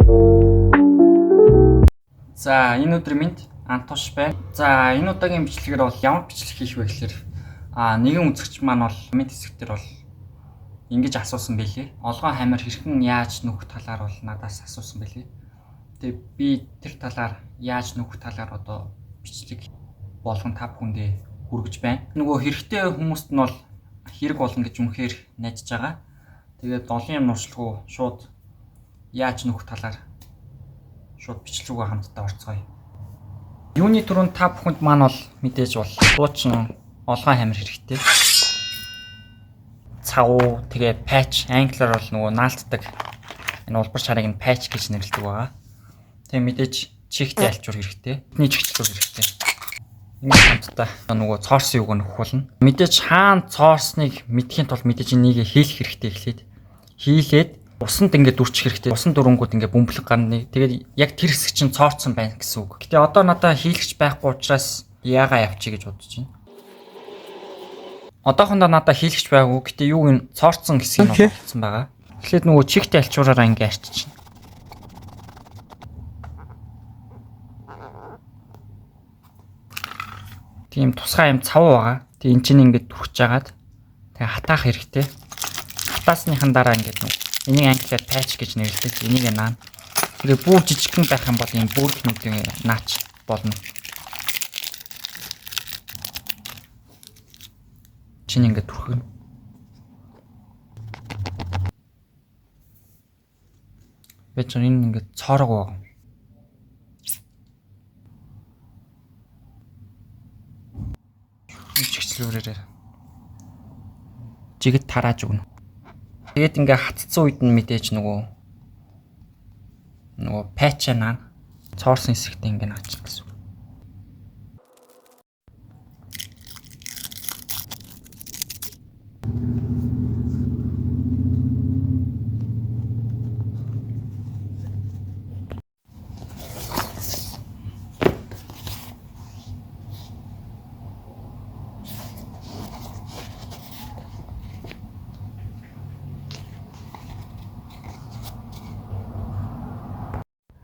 За энэ өдрийн мэнд Антош байна. За энэ удаагийн бичлэгээр бол ямар бичлэг хийх вэ гэхээр нэгэн үзэгч маань бол комент хэсгээр бол ингэж асуусан байлээ. Олгон хамир хэрхэн яаж нүүх талаар бол надаас асуусан байлээ. Тэгээ би тэр талаар яаж нүүх талаар одоо бичлэг болгон та бүхэндээ хүргэж байна. Нөгөө хэрэгтэй хүмүүст нь бол хэрэг болно гэж үнэхээр найдаж байгаа. Тэгээд олон юм нуршлаггүй шууд яаж нүүх талаар шууд бичлэг рүү хамтдаа орцгоё. Юуны түрүүнд та бүхэнд маань бол мэдээж бол дуучин олгон хамир хэрэгтэй. Цав тэгээ patch англиар бол нөгөө наалтдаг энэ улбар шарыг нь patch гэж нэрлэдэг байгаа. Тэгээ мэдээж чихтэй альчуур хэрэгтэй. Бидний чихчлүүр хэрэгтэй. Ингээд хамтдаа нөгөө цоорсын үг нөхөх болно. Мэдээж хаана цоорсныг мэдхийн тулд мэдээж энийг хийх хэрэгтэй эхлээд хийлээд усанд ингээд дүрчих хэрэгтэй. Усан дөрөнгүүд ингээд бөмбөлөг гарна. Тэгээд яг тэр хэсэг чинь цоорцсон байна гэсэн үг. Гэтэ одоо надаа хийлгэж байхгүй учраас яагаа явчих гэж бодож байна. Одоохондоо надаа хийлгэж байгаагүй. Гэтэ юу ин цоорцсон хэсэг нь болсон байгаа. Эхлээд нөгөө чихтэй альчуураараа ингээд арчиж байна. Тийм тусгай юм цав байгаа. Тэг эн чинь ингээд дүрхэж жагаад тэг хатаах хэрэгтэй. Хатаасныхан дараа ингээд нөгөө энийг англиар patch гэж нэрлэдэг. Энийг наа. Тэгээ бүр жижигхэн байх юм бол энэ бүрхнүүдийн наач болно. Чинь ингээд түрхэнэ. Бэж энэ ингээд цоорог байгаа. Чигчлүүрээр жигэд тарааж өгнө. Тэгээд ингээ хатцсан үед нь мэдээж нөгөө patch наа цоорсон хэсэгтээ ингээ наачих гэсэн.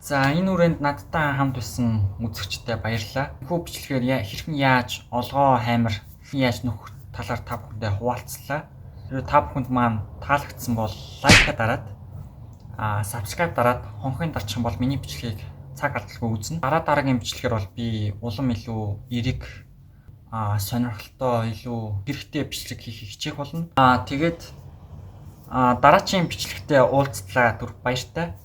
За энэ үрээнд надтай хамт байсан үзэгчтэй баярлалаа. Хүү бичлэгээр хэрхэн яаж олгоо хамир яаж нөх талаар та бүхэндээ хуваалцлаа. Тэр та бүхэнд маань таалагдсан бол лайка дараад subscribe дараад хонхын дарчих юм бол миний бичлэгийг цаг алдалгүй үзнэ. Дараагийн бичлэгээр бол би улам илүү эерэг сонирхолтой илүү хэрэгтэй бичлэг хийх хичээх болно. Тэгээд дараагийн бичлэгтээ уулзлаа. Түр баяртай.